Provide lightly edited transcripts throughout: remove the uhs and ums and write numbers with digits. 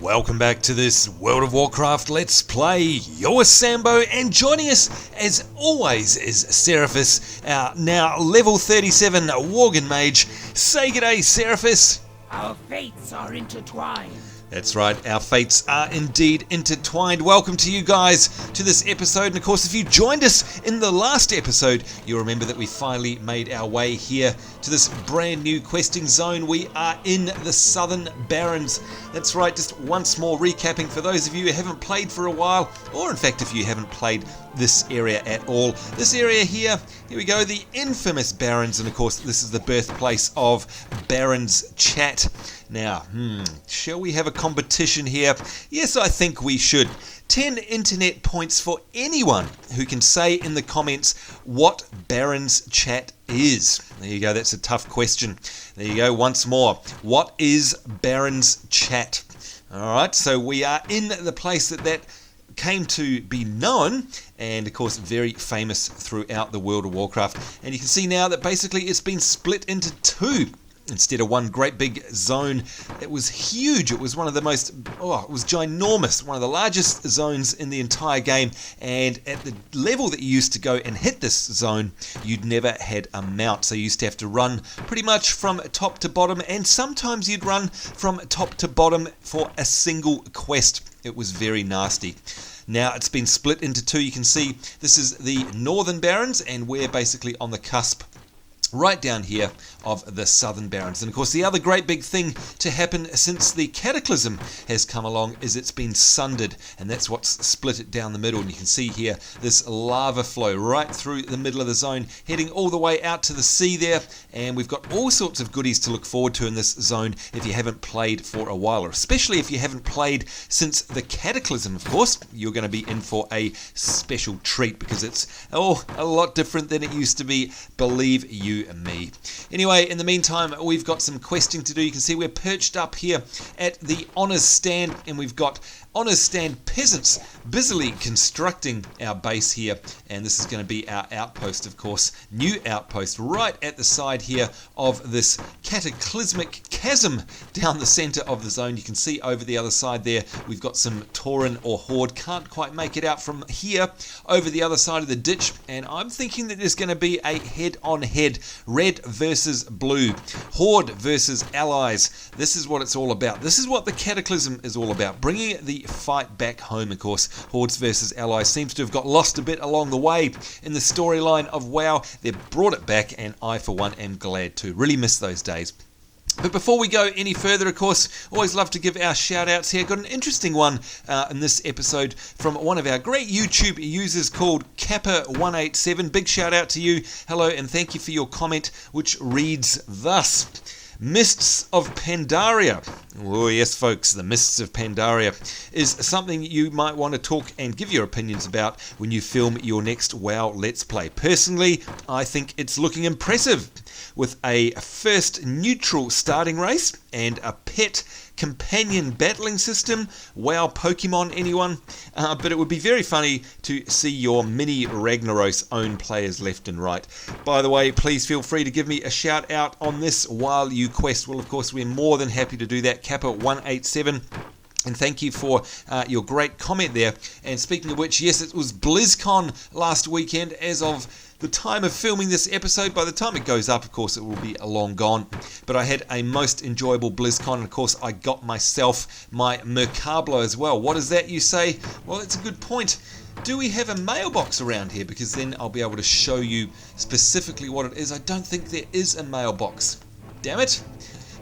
Welcome back to this World of Warcraft Let's Play. You're Sambo, and joining us as always is Seraphis, our now level 37 Worgen Mage. Say g'day, Seraphis. Our fates are intertwined. That's right, our fates are indeed intertwined. Welcome to you guys to this episode, and of course if you joined us in the last episode, you'll remember that we finally made our way here to this brand new questing zone. We are in the Southern Barrens. That's right, just once more recapping for those of you who haven't played for a while, or in fact if you haven't played this area at all. This area here we go, the infamous Barrens, and of course this is the birthplace of Barrens chat. Now, shall we have a competition here? Yes, I think we should. 10 internet points for anyone who can say in the comments what Barrens chat is. There you go, that's a tough question. There you go, once more. What is Barrens chat? Alright, so we are in the place that came to be known, and of course very famous throughout the World of Warcraft. And you can see now that basically it's been split into two instead of one great big zone. It was huge. It was one of the most, it was ginormous, one of the largest zones in the entire game. And at the level that you used to go and hit this zone, you'd never had a mount. So you used to have to run pretty much from top to bottom, and sometimes you'd run from top to bottom for a single quest. It was very nasty. Now it's been split into two. You can see this is the Northern Barrens, and we're basically on the cusp right down here of the Southern Barrens. And of course the other great big thing to happen since the Cataclysm has come along is it's been sundered, and that's what's split it down the middle. And you can see here this lava flow right through the middle of the zone, heading all the way out to the sea there. And we've got all sorts of goodies to look forward to in this zone if you haven't played for a while, or especially if you haven't played since the Cataclysm. Of course you're going to be in for a special treat, because it's a lot different than it used to be, believe you and me. Anyway, in the meantime, we've got some questing to do. You can see we're perched up here at the Honours Stand, and we've got Honours Stand peasants busily constructing our base here, and this is going to be our outpost, of course, new outpost right at the side here of this cataclysmic chasm down the center of the zone. You can see over the other side there we've got some Tauren or Horde. Can't quite make it out from here over the other side of the ditch, and I'm thinking that there's going to be a head-on-head, red versus blue, Horde versus allies. This is what it's all about. This is what the Cataclysm is all about, bringing the fight back home. Of course, Hordes versus allies seems to have got lost a bit along the way in the storyline of WoW. They've brought it back, and I for one am glad to. Really miss those days. But before we go any further, of course, always love to give our shout outs here. Got an interesting one in this episode from one of our great YouTube users called Kappa187. Big shout out to you. Hello, and thank you for your comment, which reads thus: Mists of Pandaria. Oh yes folks, the Mists of Pandaria is something you might want to talk and give your opinions about when you film your next WoW Let's Play. Personally, I think it's looking impressive, with a first neutral starting race and a pet companion battling system. WoW Pokemon, anyone? But it would be very funny to see your mini Ragnaros own players left and right. By the way, please feel free to give me a shout out on this while you quest. Well, of course, we're more than happy to do that. Kappa187. And thank you for your great comment there. And speaking of which, yes, it was BlizzCon last weekend. As of the time of filming this episode, by the time it goes up, of course, it will be long gone. But I had a most enjoyable BlizzCon, and of course, I got myself my Mercablo as well. What is that, you say? Well, it's a good point. Do we have a mailbox around here? Because then I'll be able to show you specifically what it is. I don't think there is a mailbox. Damn it.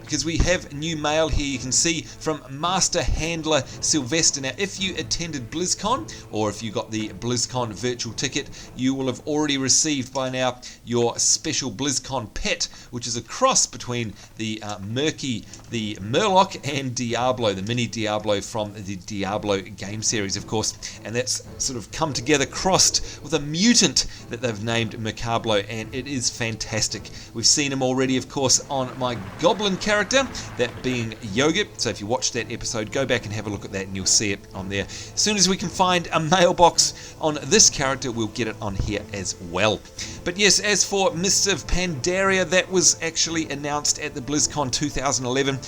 Because we have new mail here, you can see, from Master Handler Sylvester. Now, if you attended BlizzCon, or if you got the BlizzCon virtual ticket, you will have already received by now your special BlizzCon pet, which is a cross between the Murky, the Murloc, and Diablo, the mini Diablo from the Diablo game series, of course. And that's sort of come together, crossed with a mutant that they've named Mercablo, and it is fantastic. We've seen him already, of course, on my Goblin character, character, that being Yogurt. So if you watched that episode, go back and have a look at that and you'll see it on there. As soon as we can find a mailbox on this character, we'll get it on here as well. But yes, as for Mists of Pandaria, that was actually announced at the BlizzCon 2011.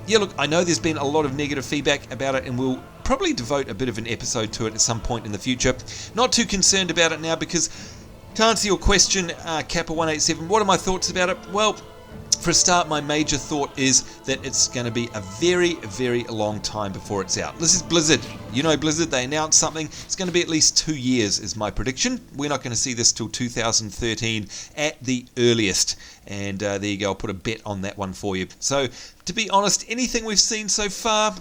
Yeah, look, I know there's been a lot of negative feedback about it, and we'll probably devote a bit of an episode to it at some point in the future. Not too concerned about it now, because to answer your question, Kappa187, what are my thoughts about it? Well, for a start, my major thought is that it's going to be a very, very long time before it's out. This is Blizzard. You know Blizzard, they announced something. It's going to be at least 2 years is my prediction. We're not going to see this till 2013 at the earliest. And there you go, I'll put a bet on that one for you. So, to be honest, anything we've seen so far,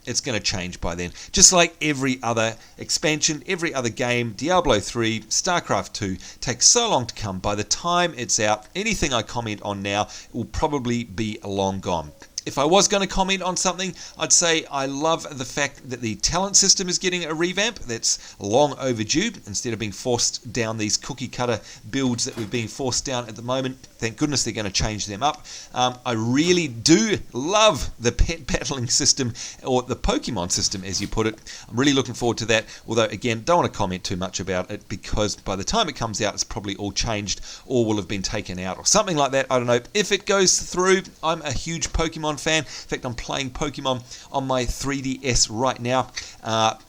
it's going to change by then. Just like every other expansion, every other game, Diablo 3, StarCraft 2, takes so long to come. By the time it's out, anything I comment on now will probably be long gone. If I was going to comment on something, I'd say I love the fact that the talent system is getting a revamp. That's long overdue, instead of being forced down these cookie cutter builds that we're being forced down at the moment. Thank goodness they're going to change them up. I really do love the pet battling system, or the Pokemon system as you put it. I'm really looking forward to that, although again, don't want to comment too much about it, because by the time it comes out, it's probably all changed or will have been taken out or something like that. I don't know. If it goes through, I'm a huge Pokemon fan. In fact, I'm playing Pokemon on my 3DS right now,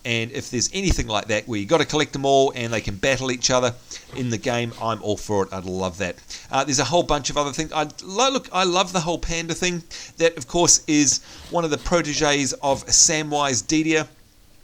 and if there's anything like that where you got to collect them all and they can battle each other in the game, I'm all for it. I'd love that. There's a whole bunch of other things. I love the whole panda thing. That, of course, is one of the proteges of Samwise Didier.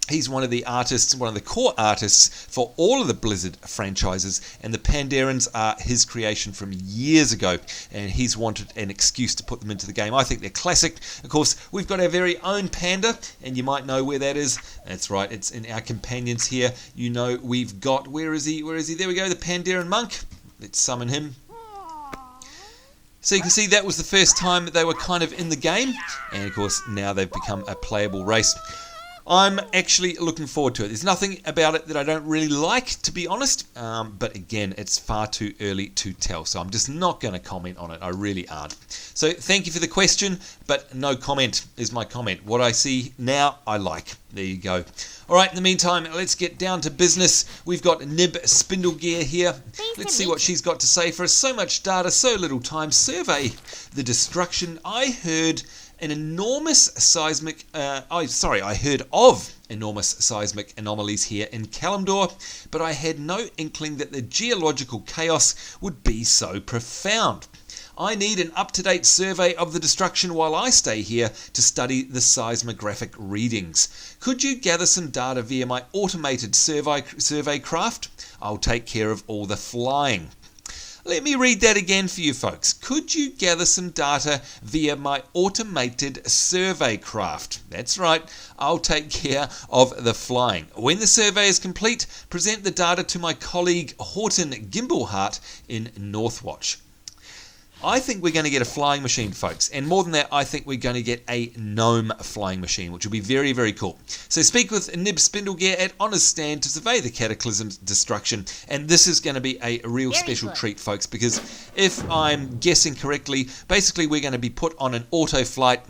He's one of the artists, one of the core artists for all of the Blizzard franchises, and the Pandarians are his creation from years ago, and he's wanted an excuse to put them into the game. I think they're classic. Of course, we've got our very own panda, and you might know where that is. That's right, it's in our companions here. You know, we've got, where is he? There we go, the Pandaren monk. Let's summon him. So you can see that was the first time that they were kind of in the game, and of course now they've become a playable race. I'm actually looking forward to it. There's nothing about it that I don't really like, to be honest. But again, it's far too early to tell. So I'm just not going to comment on it. I really aren't. So thank you for the question, but no comment is my comment. What I see now, I like. There you go. All right, in the meantime, let's get down to business. We've got Nib Spindlegear here. Let's see what she's got to say for us. So much data, so little time. Survey the destruction. I heard of enormous seismic anomalies here in Kalimdor, but I had no inkling that the geological chaos would be so profound. I need an up-to-date survey of the destruction while I stay here to study the seismographic readings. Could you gather some data via my automated survey craft? I'll take care of all the flying. Let me read that again for you folks. Could you gather some data via my automated survey craft? That's right, I'll take care of the flying. When the survey is complete, present the data to my colleague Horton Gimblehart in Northwatch. I think we're going to get a flying machine, folks. And more than that, I think we're going to get a gnome flying machine, which will be very, very cool. So speak with Nib Spindlegear at Honor's Stand to survey the Cataclysm's destruction. And this is going to be a real special treat, folks, because if I'm guessing correctly, basically we're going to be put on an auto flight,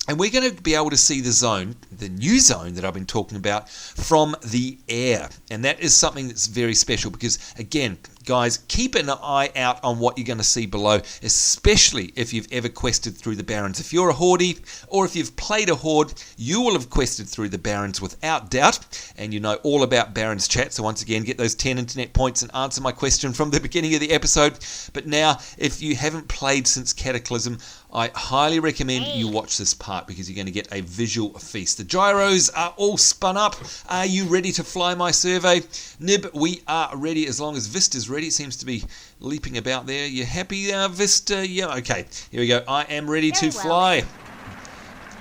and we're going to be able to see the zone, the new zone that I've been talking about, from the air. And that is something that's very special because, again, guys, keep an eye out on what you're going to see below, especially if you've ever quested through the Barrens. If you're a Horde, or if you've played a Horde, you will have quested through the Barrens without doubt, and you know all about Barrens chat. So once again, get those 10 internet points and answer my question from the beginning of the episode. But now, if you haven't played since Cataclysm, I highly recommend you watch this part because you're going to get a visual feast. The gyros are all spun up. Are you ready to fly my survey? Nib, we are ready as long as Vista's ready. It seems to be leaping about there. You happy, Vista? Yeah, okay. Here we go. I am ready to fly.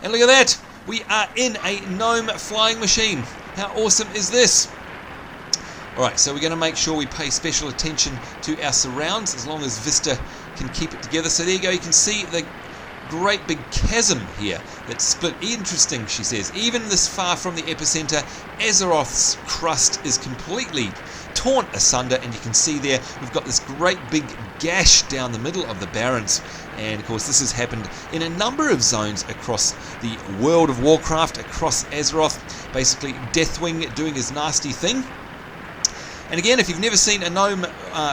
And look at that. We are in a gnome flying machine. How awesome is this? Alright, so we're going to make sure we pay special attention to our surrounds as long as Vista can keep it together. So there you go. You can see the great big chasm here that's split. Interesting, she says. Even this far from the epicenter, Azeroth's crust is completely torn asunder, and you can see there we've got this great big gash down the middle of the Barrens. And of course this has happened in a number of zones across the world of Warcraft, across Azeroth. Basically Deathwing doing his nasty thing. And again, if you've never seen a gnome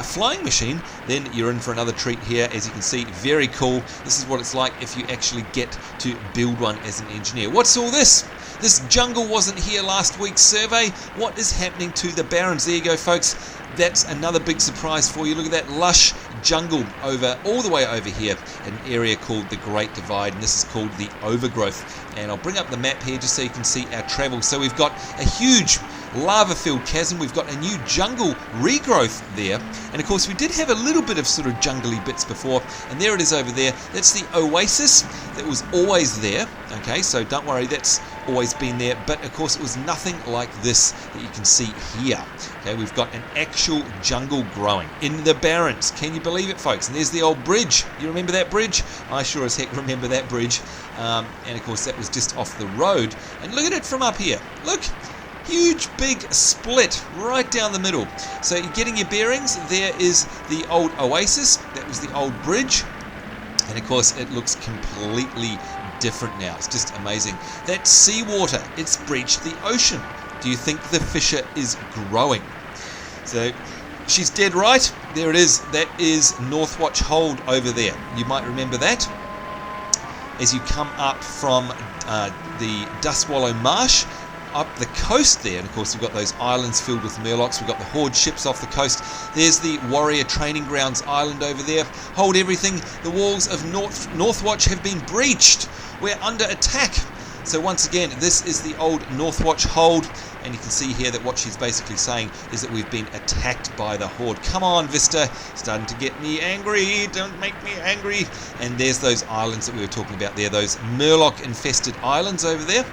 flying machine, then you're in for another treat here. As you can see, very cool. This is what it's like if you actually get to build one as an engineer. What's all this? This jungle wasn't here last week's survey. What is happening to the Barrens? There you go, folks. That's another big surprise for you. Look at that lush jungle all the way over here, an area called the Great Divide, and this is called the Overgrowth. And I'll bring up the map here just so you can see our travel. So we've got a huge lava-filled chasm. We've got a new jungle regrowth there, and of course we did have a little bit of sort of jungly bits before, and there it is over there. That's the oasis that was always there. Okay, so don't worry, that's always been there, but of course it was nothing like this that you can see here. Okay, we've got an actual jungle growing in the Barrens. Can you believe it, folks? And there's the old bridge. You remember that bridge? I sure as heck remember that bridge. And of course that was just off the road, and look at it from up here. Look, huge big split right down the middle. So you're getting your bearings. There is the old oasis. That was the old bridge, and of course it looks completely different now. It's just amazing. That seawater, it's breached the ocean. Do you think the fissure is growing? So she's dead right. There it is. That is Northwatch Hold over there. You might remember that as you come up from the Dustwallow Marsh up the coast there. And of course we've got those islands filled with murlocs. We've got the Horde ships off the coast. There's the Warrior Training Grounds island over there. Hold everything. The walls of Northwatch have been breached. We're under attack. So once again, this is the old Northwatch Hold, and you can see here that what she's basically saying is that we've been attacked by the Horde. Come on, Vista, starting to get me angry. Don't make me angry. And there's those islands that we were talking about there, those murloc infested islands over there.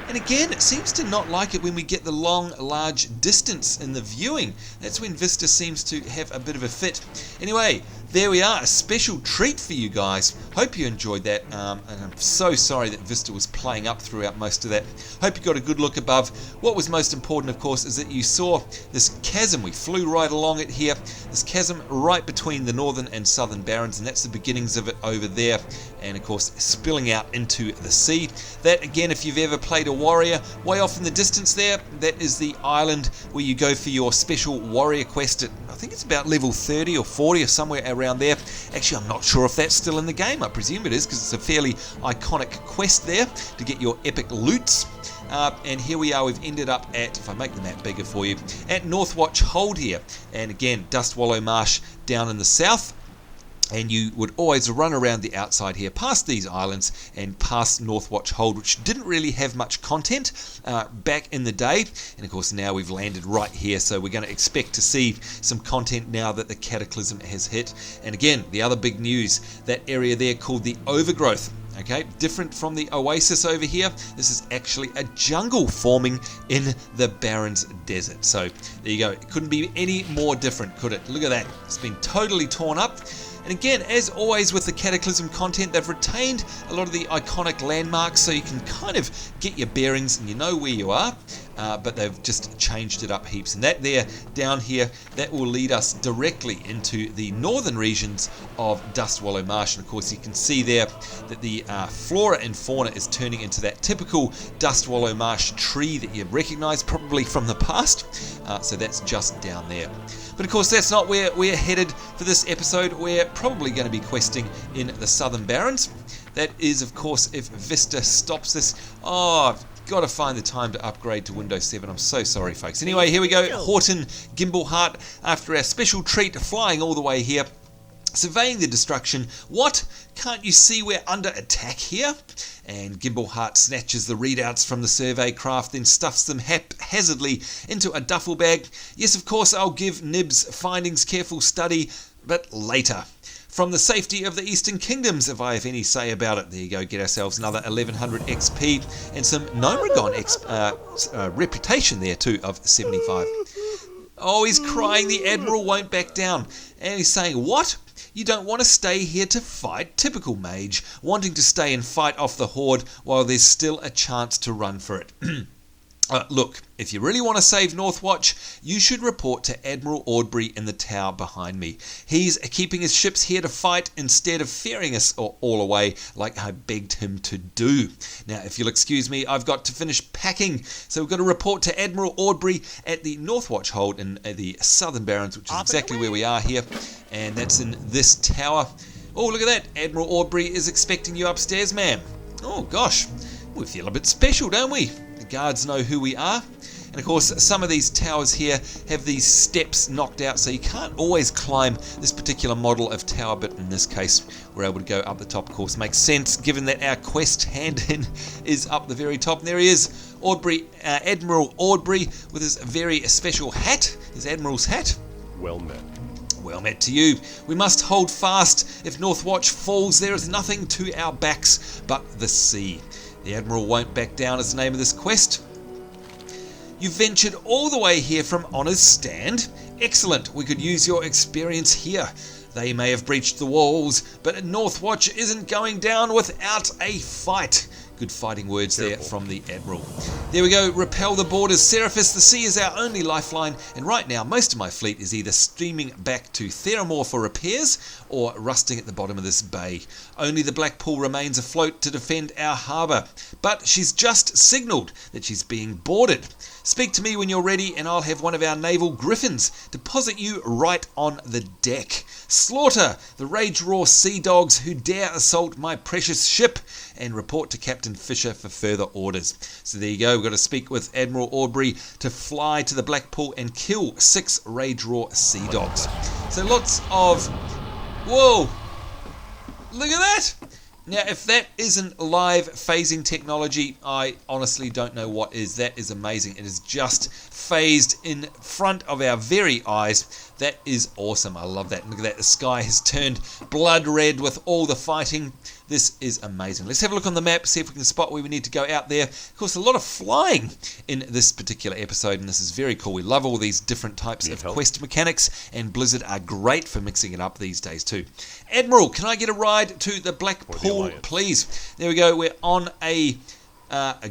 And again, it seems to not like it when we get the long, large distance in the viewing. That's when Vista seems to have a bit of a fit. Anyway, there we are, a special treat for you guys. Hope you enjoyed that, and I'm so sorry that Vista was playing up throughout most of that. Hope you got a good look above. What was most important, of course, is that you saw this chasm. We flew right along it here, this chasm right between the northern and southern Barrens, and that's the beginnings of it over there, and of course spilling out into the sea. That, again, if you've ever played a warrior, way off in the distance there, that is the island where you go for your special warrior quest at, I think it's about level 30 or 40 or somewhere around there. Actually, I'm not sure if that's still in the game. I presume it is, because it's a fairly iconic quest there to get your epic loots. And here we are, we've ended up at, if I make the map bigger for you, at Northwatch Hold here. And again, Dustwallow Marsh down in the south. And you would always run around the outside here, past these islands and past Northwatch Hold, which didn't really have much content back in the day. And of course now we've landed right here, so we're going to expect to see some content now that the Cataclysm has hit. And again, the other big news, that area there called the Overgrowth. Okay, different from the oasis over here. This is actually a jungle forming in the Barrens Desert. So there you go. It couldn't be any more different, could it? Look at that. It's been totally torn up. And again, as always with the Cataclysm content, they've retained a lot of the iconic landmarks so you can kind of get your bearings and you know where you are, but they've just changed it up heaps. And that there, down here, that will lead us directly into the northern regions of Dustwallow Marsh. And of course you can see there that the flora and fauna is turning into that typical Dustwallow Marsh tree that you recognise probably from the past. So that's just down there. But of course that's not where we're headed for this episode. We're probably going to be questing in the southern Barrens. That is, of course, if Vista stops this. Oh, I've got to find the time to upgrade to Windows 7. I'm so sorry, folks. Anyway, here we go. Horton Gimbleheart, after our special treat, flying all the way here. Surveying the destruction. What? Can't you see we're under attack here? And Gimbleheart snatches the readouts from the survey craft, then stuffs them haphazardly into a duffel bag. Yes, of course, I'll give Nib's findings careful study, but later. From the safety of the Eastern Kingdoms, if I have any say about it. There you go, get ourselves another 1100 XP and some Gnomeregon reputation there too of 75. Oh, he's crying, the Admiral won't back down. And he's saying, what? You don't want to stay here to fight? Typical mage, wanting to stay and fight off the Horde while there's still a chance to run for it. Look, if you really want to save Northwatch, you should report to Admiral Aubrey in the tower behind me. He's keeping his ships here to fight instead of ferrying us all away like I begged him to do. Now, if you'll excuse me, I've got to finish packing, so we've got to report to Admiral Aubrey at the Northwatch Hold in the southern Barrens, which is exactly where we are here, and that's in this tower. Oh, look at that. Admiral Aubrey is expecting you upstairs, ma'am. Oh, gosh. We feel a bit special, don't we? The guards know who we are. And of course, some of these towers here have these steps knocked out, so you can't always climb this particular model of tower, but in this case, we're able to go up the top. Of course, makes sense given that our quest hand-in is up the very top. And there he is, Aubrey, Admiral Aubrey, with his very special hat, his Admiral's hat. Well met. Well met to you. We must hold fast. If Northwatch falls, there is nothing to our backs but the sea. The Admiral won't back down is the name of this quest. You ventured all the way here from Honour's Stand. Excellent. We could use your experience here. They may have breached the walls, but Northwatch isn't going down without a fight. Good fighting words there from the Admiral. There we go, repel the borders. Seraphis, the sea is our only lifeline, and right now most of my fleet is either steaming back to Theramore for repairs or rusting at the bottom of this bay. Only the Blackpool remains afloat to defend our harbour, but she's just signalled that she's being boarded. Speak to me when you're ready and I'll have one of our naval griffins deposit you right on the deck. Slaughter the Rageroar Sea Dogs who dare assault my precious ship, and report to Captain Fisher for further orders. So there you go, we've got to speak with Admiral Aubrey to fly to the Blackpool and kill 6 Rageroar Sea Dogs. So lots of... Whoa! Look at that! Now, if that isn't live phasing technology, I honestly don't know what is. That is amazing. It is just phased in front of our very eyes. That is awesome. I love that. Look at that. The sky has turned blood red with all the fighting. This is amazing. Let's have a look on the map, see if we can spot where we need to go out there. Of course, a lot of flying in this particular episode, and this is very cool. We love all these different types of quest mechanics, and Blizzard are great for mixing it up these days too. Admiral, can I get a ride to the Blackpool, please? There we go. We're on a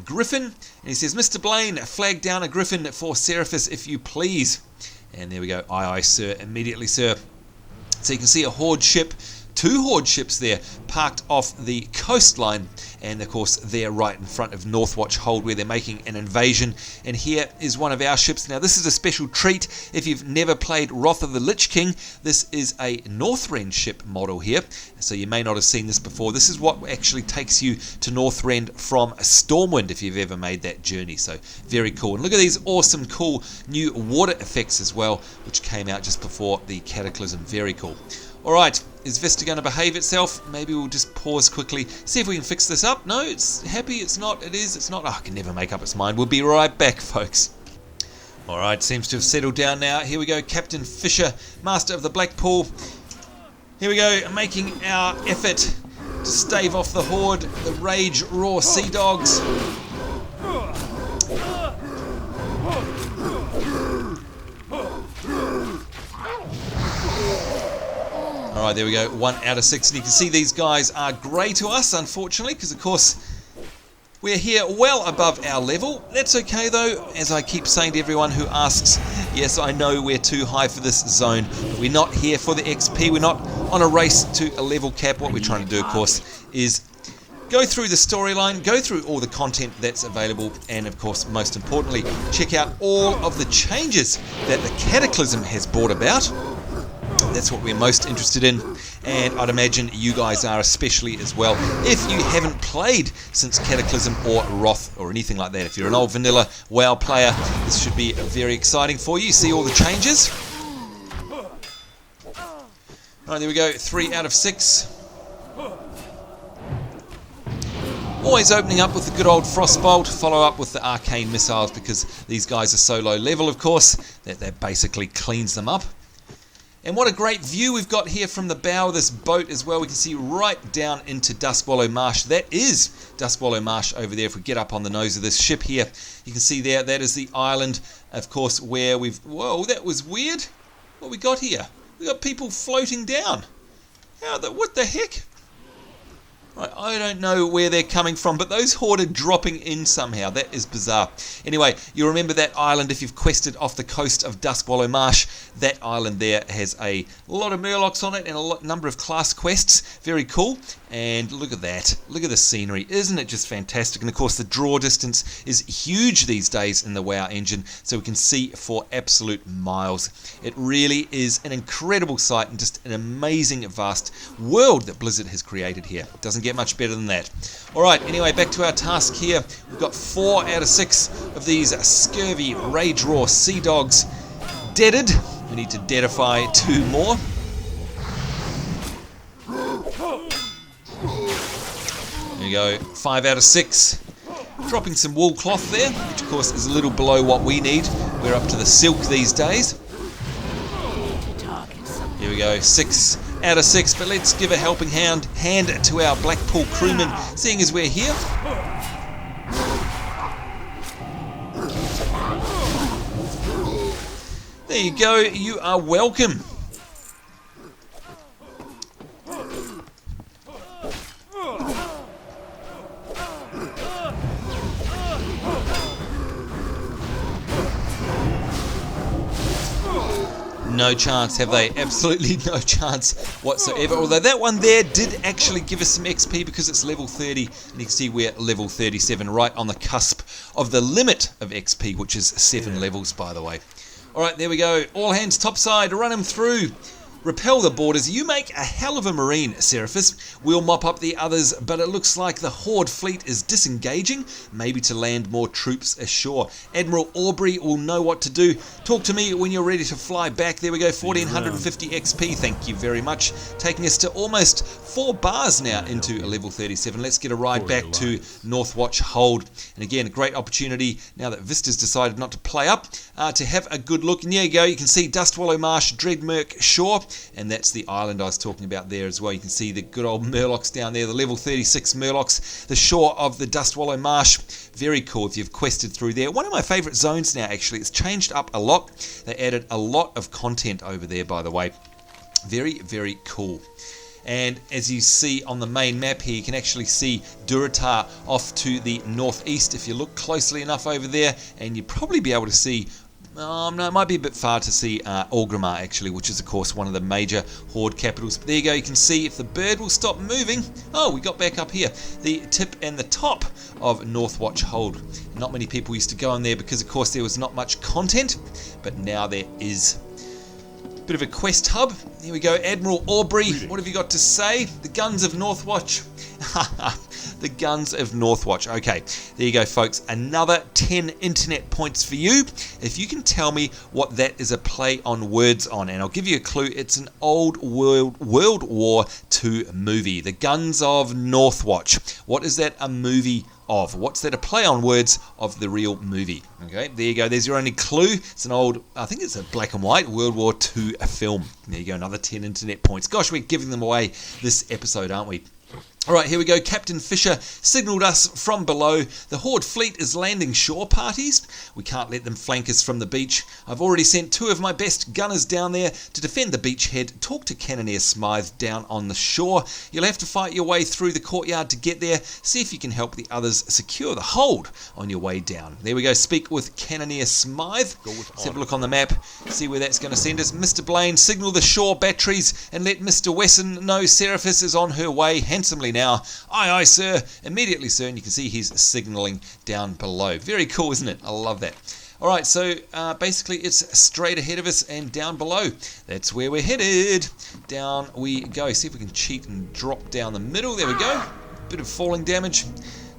griffin, and he says, Mr. Blaine, flag down a griffin for Seraphis if you please. And there we go. Aye, aye, sir. Immediately, sir. So you can see a horde ship, 2 horde ships there parked off the coastline, and of course they're right in front of Northwatch Hold where they're making an invasion. And here is one of our ships. Now this is a special treat if you've never played Wrath of the Lich King. This is a Northrend ship model here, so you may not have seen this before. This is what actually takes you to Northrend from Stormwind if you've ever made that journey. So very cool. And look at these awesome cool new water effects as well, which came out just before the Cataclysm. Very cool. Alright, is Vista going to behave itself? Maybe we'll just pause quickly, see if we can fix this up. No, it's happy, it's not, it is, it's not. Oh, I can never make up its mind. We'll be right back, folks. Alright, seems to have settled down now. Here we go, Captain Fisher, Master of the Blackpool. Here we go, making our effort to stave off the Horde, the Rageroar Sea Dogs. Alright, there we go, 1 out of 6, and you can see these guys are grey to us, unfortunately, because of course we're here well above our level. That's okay though, as I keep saying to everyone who asks, yes, I know we're too high for this zone, but we're not here for the XP, we're not on a race to a level cap. What we're trying to do, of course, is go through the storyline, go through all the content that's available, and of course, most importantly, check out all of the changes that the Cataclysm has brought about. That's what we're most interested in, and I'd imagine you guys are especially as well. If you haven't played since Cataclysm or Wrath or anything like that, if you're an old vanilla WoW player, this should be very exciting for you. See all the changes. Alright, there we go, 3 out of 6. Always opening up with the good old Frostbolt, follow up with the Arcane Missiles, because these guys are so low level, of course, that basically cleans them up. And what a great view we've got here from the bow of this boat as well. We can see right down into Duskwallow Marsh. That is Duskwallow Marsh over there. If we get up on the nose of this ship here, you can see there, that is the island, of course, where we've... Whoa, that was weird. What we got here? We got people floating down. What the heck? Right, I don't know where they're coming from, but those Horde are dropping in somehow. That is bizarre. Anyway, you remember that island if you've quested off the coast of Duskwallow Marsh. That island there has a lot of Murlocs on it and a number of class quests. Very cool. And look at that. Look at the scenery. Isn't it just fantastic? And of course, the draw distance is huge these days in the WoW engine, so we can see for absolute miles. It really is an incredible sight and just an amazing, vast world that Blizzard has created here. It doesn't get much better than that. Alright, anyway, back to our task here. We've got 4 out of 6 of these scurvy Rageroar Sea Dogs deaded. We need to deadify 2 more. There we go, 5 out of 6. Dropping some wool cloth there, which of course is a little below what we need. We're up to the silk these days. Here we go, 6 out of 6, but let's give a helping hand to our Blackpool crewmen, seeing as we're here. There you go, you are welcome. No chance, have they? Absolutely no chance whatsoever. Although that one there did actually give us some XP because it's level 30. And you can see we're level 37, right on the cusp of the limit of XP, which is 7 levels, by the way. Alright, there we go. All hands topside, run him through. Repel the borders. You make a hell of a marine, Seraphis. We'll mop up the others, but it looks like the Horde fleet is disengaging, maybe to land more troops ashore. Admiral Aubrey will know what to do. Talk to me when you're ready to fly back. There we go, 1450 XP, thank you very much. Taking us to almost 4 bars now into a level 37. Let's get a ride back to Northwatch Hold. And again, a great opportunity, now that Vista's decided not to play up, to have a good look. And there you go, you can see Dustwallow Marsh, Dreadmerc Shore. And that's the island I was talking about there as well. You can see the good old Murlocs down there, the level 36 Murlocs, the shore of the Dustwallow Marsh. Very cool if you've quested through there. One of my favourite zones now, actually. It's changed up a lot. They added a lot of content over there, by the way. Very, very cool. And as you see on the main map here, you can actually see Durotar off to the northeast if you look closely enough over there. And you'll probably be able to see... no, it might be a bit far to see Orgrimmar actually, which is of course one of the major Horde capitals. But there you go, you can see if the bird will stop moving. Oh, we got back up here. The tip and the top of Northwatch Hold. Not many people used to go in there because of course there was not much content, but now there is. Bit of a quest hub. Here we go, Admiral Aubrey. What have you got to say? The guns of Northwatch. The guns of Northwatch. Okay, there you go, folks. Another 10 internet points for you. If you can tell me what that is a play on words on, and I'll give you a clue. It's an old World War II movie. The Guns of Northwatch. What is that a movie of? What's that a play on words of the real movie? Okay, there you go. There's your only clue. It's an old, I think it's a black and white World War II film. There you go, another 10 internet points. Gosh, we're giving them away this episode, aren't we? Alright, here we go. Captain Fisher signalled us from below. The Horde fleet is landing shore parties. We can't let them flank us from the beach. I've already sent 2 of my best gunners down there to defend the beachhead. Talk to Cannoneer Smythe down on the shore. You'll have to fight your way through the courtyard to get there. See if you can help the others secure the hold on your way down. There we go. Speak with Cannoneer Smythe. Let's have a look on the map. See where that's going to send us. Mr. Blaine, signal the shore batteries and let Mr. Wesson know Seraphis is on her way handsomely now. Aye, aye, sir. Immediately, sir. And you can see he's signalling down below. Very cool, isn't it? I love that. All right, so basically it's straight ahead of us and down below. That's where we're headed. Down we go. See if we can cheat and drop down the middle. There we go. Bit of falling damage.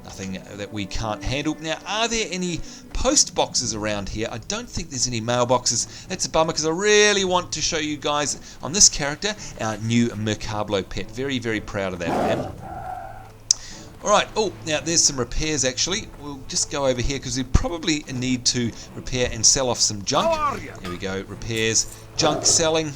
Nothing that we can't handle. Now, are there any post boxes around here? I don't think there's any mailboxes. That's a bummer because I really want to show you guys on this character our new Mercablo pet. Very, very proud of that, man. Alright, oh, now there's some repairs actually. We'll just go over here because we probably need to repair and sell off some junk. Here we go, repairs, junk selling.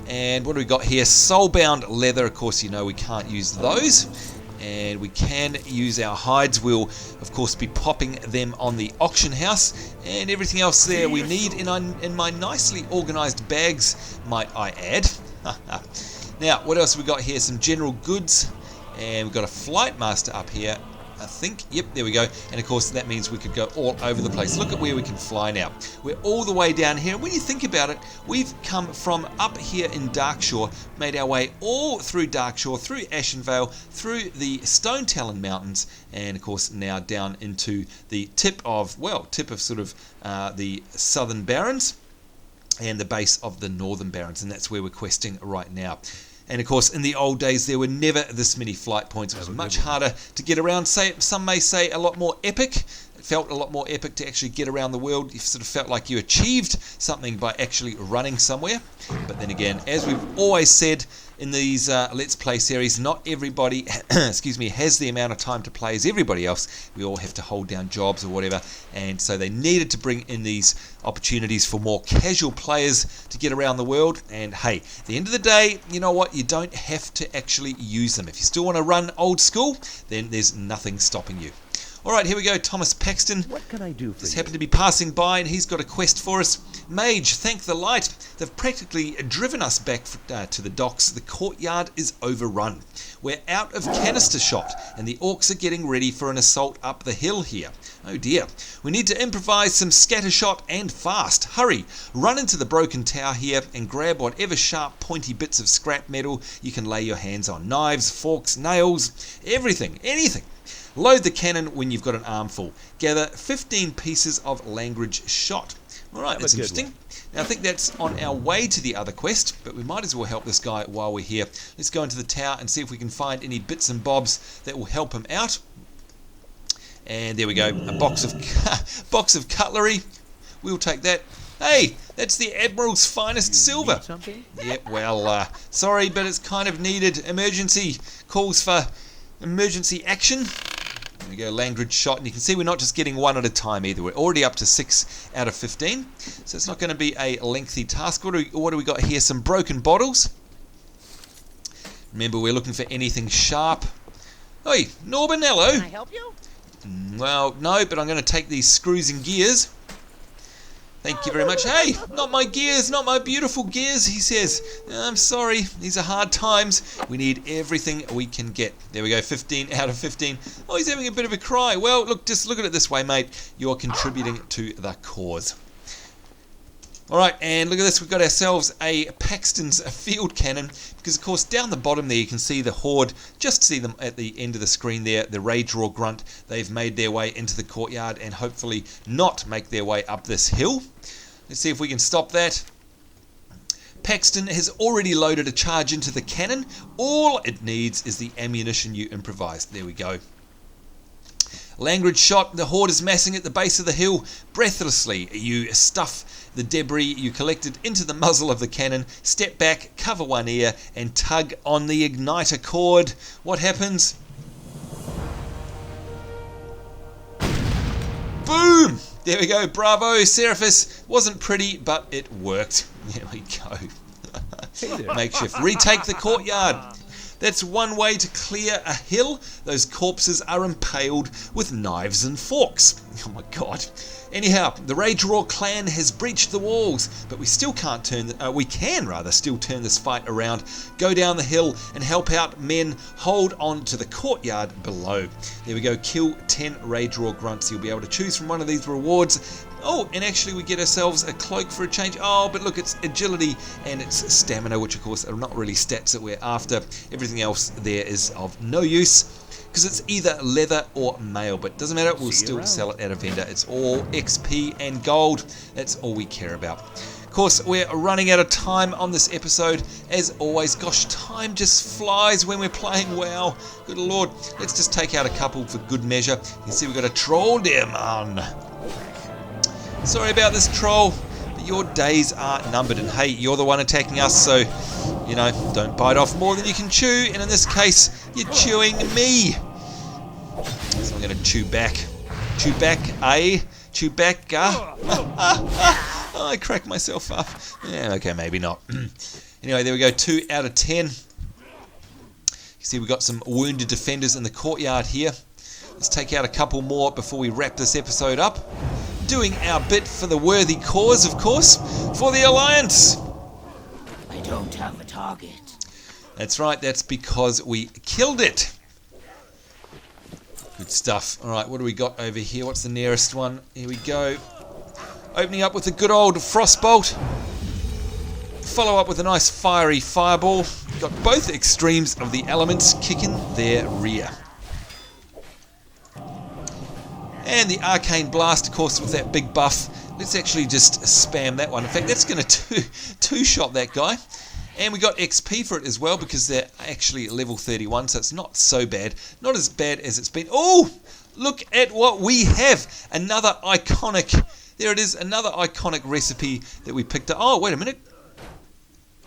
And what do we got here? Soulbound leather, of course you know we can't use those. And we can use our hides. We'll of course be popping them on the auction house. And everything else there we need in my nicely organised bags, might I add. Now, what else have we got here? Some general goods. And we've got a flight master up here, I think. Yep, there we go. And of course, that means we could go all over the place. Look at where we can fly now. We're all the way down here. And when you think about it, we've come from up here in Darkshore, made our way all through Darkshore, through Ashenvale, through the Stone Talon Mountains, and of course now down into the tip of sort of the southern Barrens and the base of the northern Barrens. And that's where we're questing right now. And of course, in the old days, there were never this many flight points. It was much harder to get around. Some may say a lot more epic. It felt a lot more epic to actually get around the world. You sort of felt like you achieved something by actually running somewhere. But then again, as we've always said in these Let's Play series, not everybody has the amount of time to play as everybody else. We all have to hold down jobs or whatever. And so they needed to bring in these opportunities for more casual players to get around the world. And hey, at the end of the day, you know what? You don't have to actually use them. If you still want to run old school, then there's nothing stopping you. Alright, here we go, Thomas Paxton. What can I do for Just you? happened to be passing by and he's got a quest for us. Mage, thank the light. They've practically driven us back to the docks. The courtyard is overrun. We're out of canister shot and the orcs are getting ready for an assault up the hill here. Oh dear. We need to improvise some scatter shot and fast. Hurry, run into the broken tower here and grab whatever sharp pointy bits of scrap metal you can lay your hands on. Knives, forks, nails, everything, anything. Load the cannon when you've got an armful. Gather 15 pieces of language shot. Alright, that's interesting. Now I think that's on our way to the other quest, but we might as well help this guy while we're here. Let's go into the tower and see if we can find any bits and bobs that will help him out. And there we go, a box of cutlery. We'll take that. Hey, that's the Admiral's finest silver. Yeah, well, sorry, but it's kind of needed. Emergency calls for emergency action. There we go, language shot, and you can see we're not just getting one at a time either. We're already up to 6 out of 15, so it's not going to be a lengthy task. What do we got here? Some broken bottles. Remember, we're looking for anything sharp. Oi, Norman, hello. Can I help you? Well, no, but I'm going to take these screws and gears. Thank you very much. Hey, not my gears, not my beautiful gears, he says. I'm sorry, these are hard times. We need everything we can get. There we go, 15 out of 15. Oh, he's having a bit of a cry. Well, look, just look at it this way, mate. You're contributing to the cause. Alright, and look at this. We've got ourselves a Paxton's Field Canon. Because, of course, down the bottom there you can see the Horde. Just see them at the end of the screen there. The Rageroar Grunt. They've made their way into the courtyard and hopefully not make their way up this hill. Let's see if we can stop that. Paxton has already loaded a charge into the cannon. All it needs is the ammunition you improvised. There we go. Language shot. The Horde is massing at the base of the hill. Breathlessly, you stuff the debris you collected into the muzzle of the cannon, step back, cover one ear, and tug on the igniter cord. What happens? Boom! There we go. Bravo, Seraphis. Wasn't pretty, but it worked. There we go. Makeshift. Retake the courtyard. That's one way to clear a hill. Those corpses are impaled with knives and forks. Oh my god. Anyhow, the Rageroar clan has breached the walls, but we still can't turn. We can still turn this fight around. Go down the hill and help out men. Hold on to the courtyard below. There we go. Kill 10 Rageroar grunts. You'll be able to choose from one of these rewards. Oh, and actually we get ourselves a cloak for a change. Oh, but look, it's agility and it's stamina, which of course are not really stats that we're after. Everything else there is of no use because it's either leather or mail, but it doesn't matter. We'll still sell it at a vendor. It's all XP and gold. That's all we care about. Of course, we're running out of time on this episode. As always, gosh, time just flies when we're playing WoW. Good lord. Let's just take out a couple for good measure. You can see we've got a troll there, man. Sorry about this, troll, but your days are numbered, and hey, you're the one attacking us, so, you know, don't bite off more than you can chew, and in this case, you're chewing me. So I'm going to chew back. Chew back, eh? Chew back, oh, I cracked myself up. Yeah, okay, maybe not. Anyway, there we go, 2 out of 10. You see we've got some wounded defenders in the courtyard here. Let's take out a couple more before we wrap this episode up. Doing our bit for the worthy cause, of course, for the Alliance. I don't have a target. That's right, that's because we killed it. Good stuff. Alright, what do we got over here? What's the nearest one? Here we go. Opening up with a good old frostbolt. Follow up with a nice fiery fireball. Got both extremes of the elements kicking their rear. And the arcane blast, of course, with that big buff. Let's actually just spam that one. In fact, that's going to two-shot that guy. And we got XP for it as well because they're actually level 31, so it's not so bad. Not as bad as it's been. Oh, look at what we have. Another iconic, there it is, another iconic recipe that we picked up. Oh, wait a minute.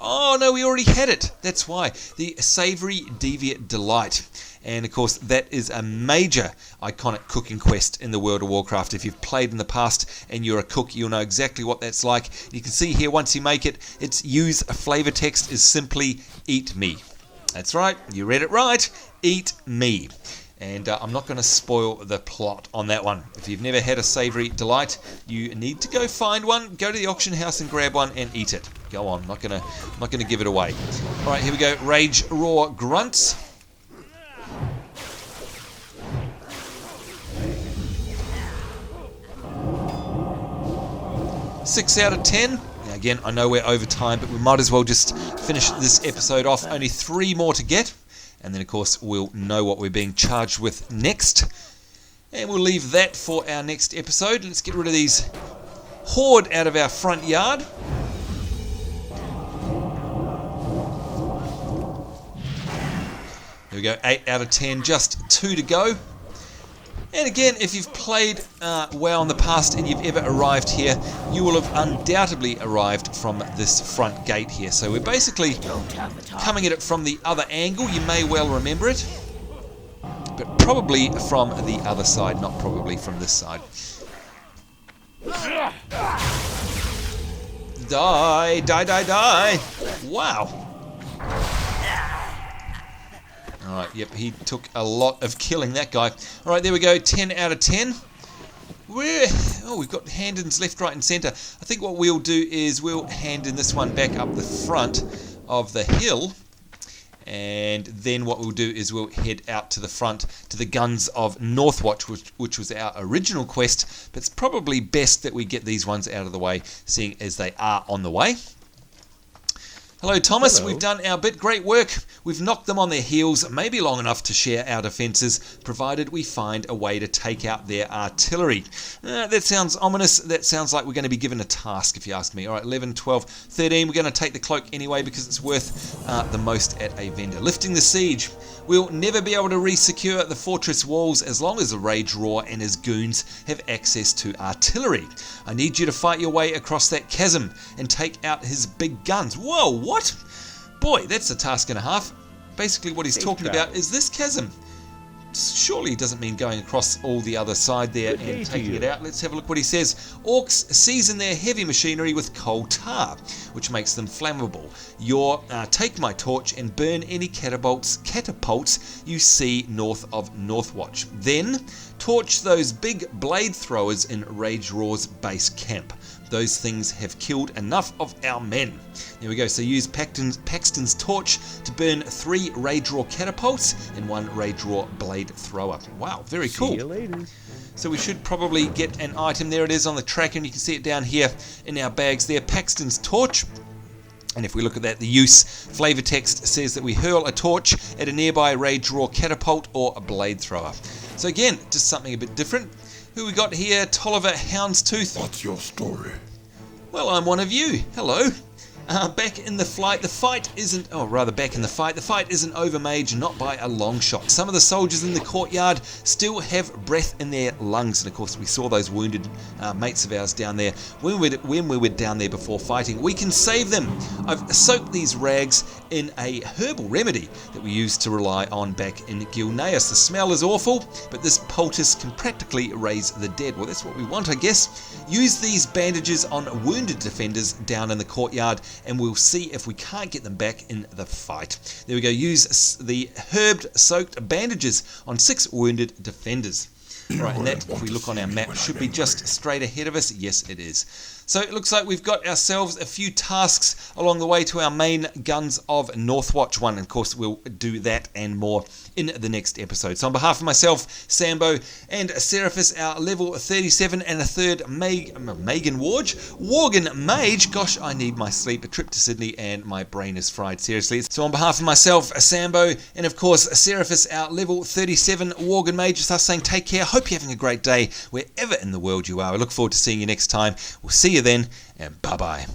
Oh, no, we already had it. That's why. The Savoury Deviate Delight. And, of course, that is a major iconic cooking quest in the world of Warcraft. If you've played in the past and you're a cook, you'll know exactly what that's like. You can see here, once you make it, its use flavor text is simply, eat me. That's right. You read it right. Eat me. And I'm not going to spoil the plot on that one. If you've never had a Savoury Delight, you need to go find one. Go to the auction house and grab one and eat it. Go on. I'm not going to give it away. All right, here we go. Rageroar Grunts. 6 out of 10. Now again, I know we're over time, but we might as well just finish this episode off. Only 3 more to get. And then, of course, we'll know what we're being charged with next. And we'll leave that for our next episode. Let's get rid of these horde out of our front yard. There we go, 8 out of 10, just 2 to go. And again, if you've played WoW in the past and you've ever arrived here, you will have undoubtedly arrived from this front gate here. So we're basically coming at it from the other angle. You may well remember it, but probably from the other side, not probably from this side. Die, die, die, die. Wow. Alright, yep, he took a lot of killing, that guy. Alright, there we go, 10 out of 10. We've got hand-ins left, right and centre. I think what we'll do is we'll hand-in this one back up the front of the hill. And then what we'll do is we'll head out to the front to the guns of Northwatch, which was our original quest. But it's probably best that we get these ones out of the way, seeing as they are on the way. Hello, Thomas. Hello. We've done our bit. Great work. We've knocked them on their heels, maybe long enough to share our defences, provided we find a way to take out their artillery. That sounds ominous. That sounds like we're going to be given a task, if you ask me. All right, 11, 12, 13. We're going to take the cloak anyway because it's worth the most at a vendor. Lifting the siege. We'll never be able to re-secure the fortress walls as long as the Rageroar and his goons have access to artillery. I need you to fight your way across that chasm and take out his big guns. Whoa, what? Boy, that's a task and a half. Basically what he's talking about is this chasm. Surely he doesn't mean going across all the other side there and taking it out. Let's have a look what he says. Orcs season their heavy machinery with coal tar, which makes them flammable. Take my torch and burn any catapults you see north of Northwatch. Then torch those big blade throwers in Rageroar's base camp. Those things have killed enough of our men. There we go. So use Paxton's torch to burn 3 Rageroar catapults and 1 Rageroar blade thrower. Wow, very cool. See you later. So we should probably get an item. There it is on the track, and you can see it down here in our bags there. Paxton's torch. And if we look at that, the use flavor text says that we hurl a torch at a nearby Rageroar catapult or a blade thrower. So again, just something a bit different. Who we got here? Tolliver Houndstooth. What's your story? Well, I'm one of you. Hello. Back in the fight, the fight isn't over, Mage, not by a long shot. Some of the soldiers in the courtyard still have breath in their lungs, and of course we saw those wounded mates of ours down there when we were down there before fighting. We can save them. I've soaked these rags in a herbal remedy that we used to rely on back in Gilneas. The smell is awful, but this poultice can practically raise the dead. Well, that's what we want, I guess. Use these bandages on wounded defenders down in the courtyard, and we'll see if we can't get them back in the fight. There we go. Use the herb-soaked bandages on 6 wounded defenders. Right, and that, if we look on our map, should be just straight ahead of us. Yes, it is. So it looks like we've got ourselves a few tasks along the way to our main guns of Northwatch 1. And of course, we'll do that and more in the next episode. So on behalf of myself, Sambo, and Seraphis, our level 37 and a third Worgen Mage. Gosh, I need my sleep. A trip to Sydney and my brain is fried, seriously. So on behalf of myself, Sambo, and of course, Seraphis, our level 37 Worgen Mage, just us saying take care. Hope you're having a great day wherever in the world you are. I look forward to seeing you next time. We'll see you then, and bye-bye.